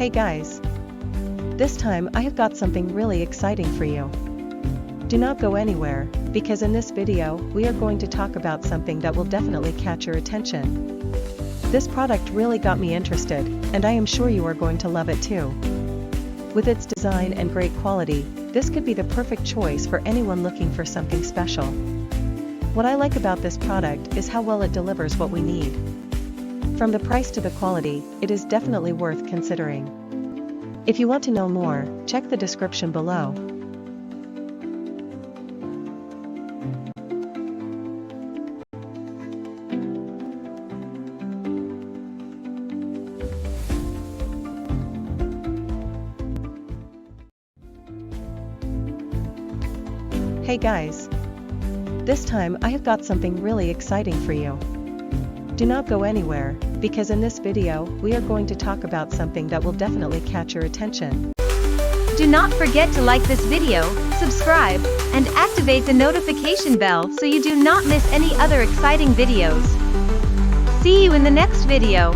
Hey guys! This time I have got something really exciting for you. Do not go anywhere, because in this video, we are going to talk about something that will definitely catch your attention. This product really got me interested, and I am sure you are going to love it too. With its design and great quality, this could be the perfect choice for anyone looking for something special. What I like about this product is how well it delivers what we need. From the price to the quality, it is definitely worth considering. If you want to know more, check the description below. Hey guys! This time I have got something really exciting for you. Do not go anywhere, because in this video, we are going to talk about something that will definitely catch your attention. Do not forget to like this video, subscribe, and activate the notification bell so you do not miss any other exciting videos. See you in the next video.